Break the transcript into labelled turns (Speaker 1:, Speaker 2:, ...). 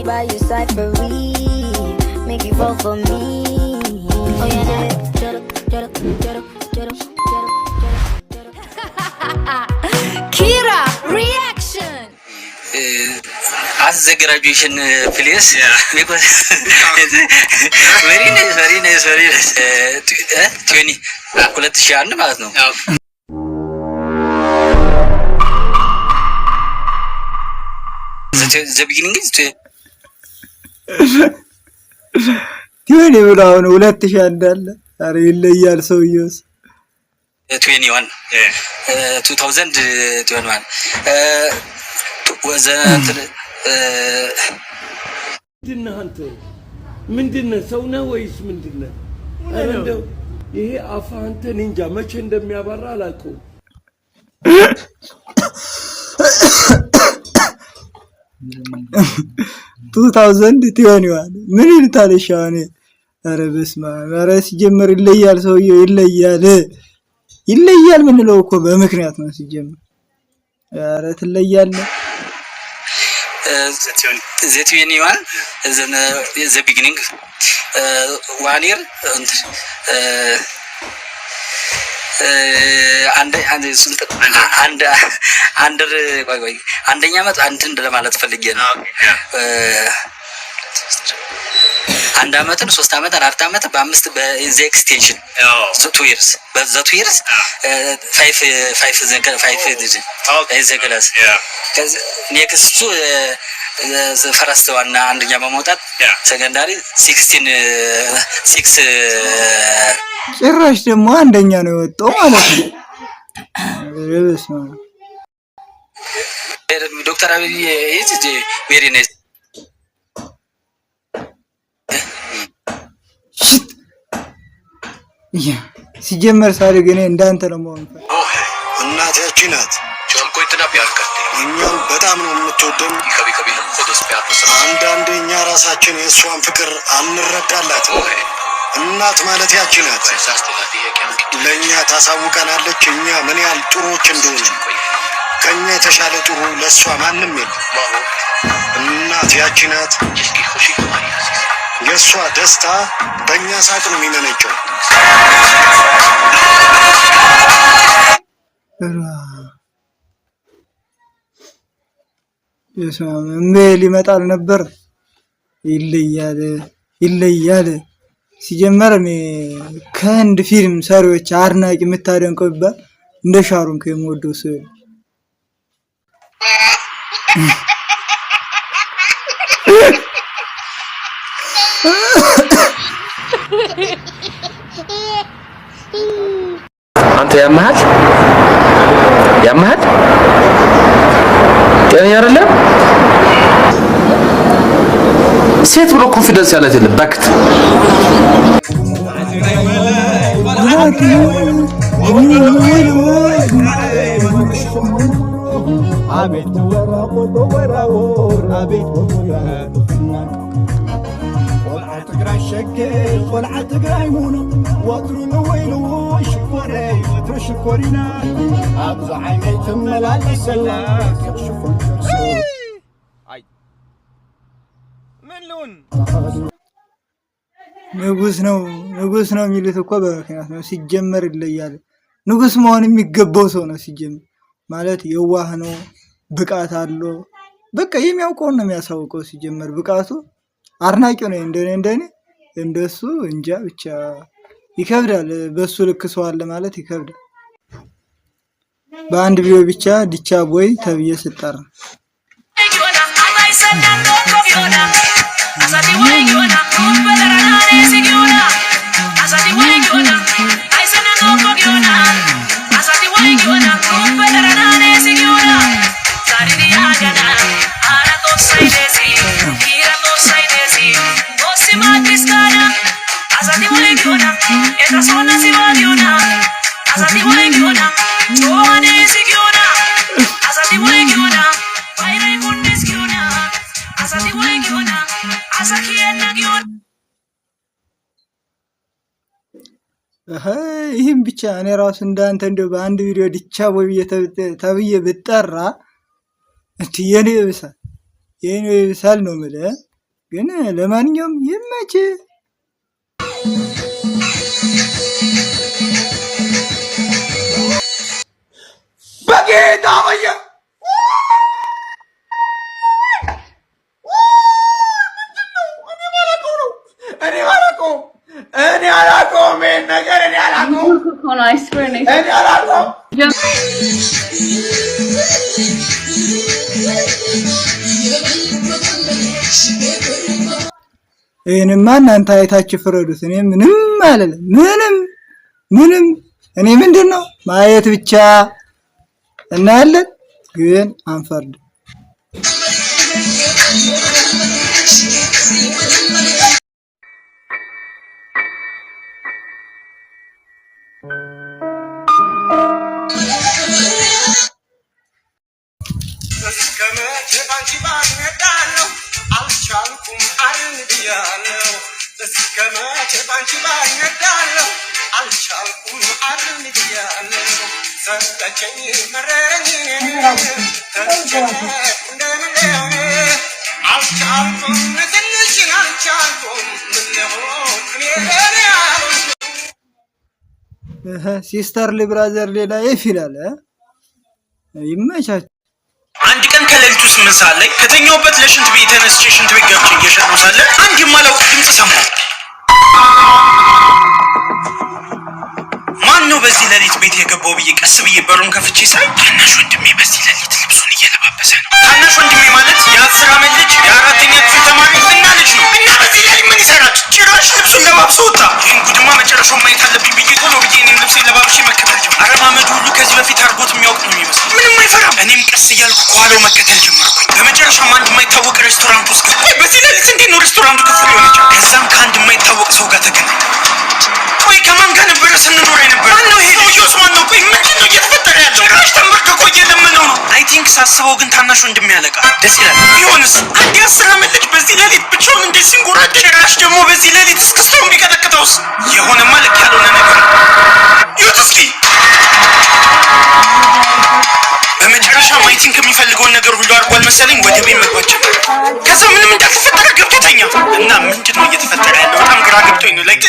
Speaker 1: by your side for real. Make you fall for me. Oh yeah, Kira reaction.
Speaker 2: As the graduation place, because very nice, very nice, very nice. 20, kulat siya ano mas no? The beginning is
Speaker 3: ቲዮኒ ብለው ነው 2000 እንዳለ አረ ይለያል ሰውየውስ
Speaker 2: 21 2021
Speaker 4: ምንድነው አንተ ምንድነው ሰው ነህ ወይስ ምንድነው? አረ እንደው ይሄ አፋ አንተ እንጃ መቼ እንደሚያባራ አላውቅም።
Speaker 3: 2021 ምን ይልታል ሻኔ? አረ በስማ አረ ሲጀመር ይለያል ሰውየው ይለያል ምን ነው እኮ በምክንያት ነው ሲጀመር። አረ ትለያለህ
Speaker 2: the 21 is the beginning 1 year and አንደኛ አመት አንተን ለማለት ፈልጌ ነው። አንድ አመትን 3 አመት 4 አመት በ5 በዚ ኤክስቴንሽን 2 years በዛ 2 years 5 ዘገላስ ኔክስቱ ፈረስት ዋና አንደኛ በመውጣት ሰከንዳሪ 6
Speaker 3: ጭራሽ ደግሞ አንደኛ ነው የወጣው ማለት ነው።
Speaker 2: ዶክተር አብይ ኢዝ ቬሪ ናይስ
Speaker 3: ሲጀመር ሳድግ እኔ እንዳንተ ነው መሆን
Speaker 5: እናታችን ናት። እኛም በጣም ነው የምትወደን። አንዳንዴ እኛ ራሳችን የእሷን ፍቅር አንረዳላትም። እናት ማለት ያቺ ናት። ለእኛ ታሳውቀናለች እኛ ምን ያህል ጥሩዎች እንደሆነ። ከኛ የተሻለ ጥሩ ለእሷ ማንም የለም። እናት ያቺ ናት። የእሷ ደስታ በእኛ ሳቅ ነው የሚመነጨው።
Speaker 3: ሊመጣል ነበር። ይለያል ሲጀመር እኔ ከህንድ ፊልም ሰሪዎች አድናቂ የምታደንቀው ይባል እንደ ሻሩን ከሞደው ሰው
Speaker 6: አንተ ያማሃል ጤነኛ አይደለም። ሴት ብሎ ኮንፊደንስ ያላት የለም ባክት አቤት ወራቆ አቤት ቆልዓት ትግራይ ሸገር ቆልዓት ትግራይ ሙኑ ወትሩ ነው ወይሉ ሽኮሪና አብዛ ዓይነይ ትመላለሰላ ሽኮር አይ ምን ሉን ንጉስ ነው የሚሉት እኮ በምክንያት ነው። ሲጀመር ይለያል። ንጉስ መሆን የሚገባው ሰው ነው ሲጀመር ማለት የዋህ ነው፣ ብቃት አለው። በቃ የሚያውቀው ነው የሚያሳውቀው። ሲጀመር ብቃቱ አድናቂው ነው። እንደሱ እንጃ ብቻ ይከብዳል። በሱ ልክ ሰው አለ ማለት ይከብዳል። በአንድ ቪዲዮ ብቻ ዲቻ ቦይ ተብዬ ስጠራ ይህም ብቻ እኔ ራሱ እንዳንተ እንደው በአንድ ቪዲዮ ዲቻ ቦይ ተብዬ ብጠራ የኔ ይሄን ይብሳል ነው የምልህ። ግን ለማንኛውም ይመችህ።
Speaker 4: በጌታ በየ እኔ አላውቀውም ይሄን ነገር እኔ አላውቀውም።
Speaker 6: ይሄንማ እናንተ አይታችሁ ፍረዱት። እኔ ምንም አልልም። ምንም እኔ ምንድነው ማየት ብቻ እናያለን፣ ግን አንፈርድ። ሲስተር ብራዘር ሌላ ይላል። ይመቻችሁ።
Speaker 7: አንድ ቀን ከሌሊቱ 8 ሰዓት ላይ ከተኛውበት ለሽንት ቤት ተነስቼ ሽንት ቤት ገብቼ እየሸናሁ ሳለ አንድ የማላውቀው ድምፅ ሰማሁ። ማን ነው በዚህ ሌሊት ቤት የገባው ብዬ ቀስ ብዬ በሩን ከፍቼ ሳይ ታናሽ ወንድሜ በዚህ ሌሊት ልብሱን እየለባበሰ ነው። ታናሽ ወንድሜ ማለት የ10 ዓመት ልጅ የ4ኛ ክፍል ተማሪ እና ልጅ ነው። እና በዚህ ሌሊት ምን ይሰራል? ጭራሽ ልብሱን ለባብሶ ወጣ። ይህን ጉድማ መጨረሻውን ማየት አለብኝ ብዬ ቶሎ ብዬ እኔም ልብሴን ለባብሼ መከተል ጀመርኩ። አረማመዱ ሁሉ ከዚህ በፊት አድርጎት የሚያውቅ ነው የሚመስል። ምንም አይፈራም። እኔም ቀስ እያልኩ ከኋላው መከተል ጀመርኩኝ። በመጨረሻም አንድ የማይታወቅ ሬስቶራንት ውስጥ ገባ። በዚህ ሌሊት እንዴት ነው ሬስቶራንቱ ክፍል የሆነች? ከዛም ከአንድ የማይታወቅ ሰው ጋር ተገናኘ። ቆይ ከማን ጋር ነበረ ስንኖር የነበረ? ማነው ይሄ ሰውዬውስ? ማነው? ቆይ ምንድን ነው እየተፈጠረ ያለው? ጭራሽ ተንበርክኮ እየለመነው ነው። አይ ቲንክ ሳስበው ግን ታናሽ ወንድሜ ያለቃ ደስ ይላል። ቢሆንስ አንድ የ10 ዓመት ልጅ በዚህ ሌሊት ብቻውን እንዴት ሲንጎራደድ፣ ጭራሽ ደግሞ በዚህ ሌሊት እስክስታውን ቢቀጠቅጠውስ? የሆነማ ልክ ያልሆነ ነገር ነው። ይሁት እስኪ በመጨረሻ አይ ቲንክ የሚፈልገውን ነገር ሁሉ አድርጓል መሰለኝ። ወደ ቤት መግባት ጀመረ። ከዛ ምንም እንዳልተፈጠረ ገብቶ ተኛ እና ምንድን ነው እየተፈጠረ ያለው? በጣም ግራ ገብቶኝ ነው። ላይክ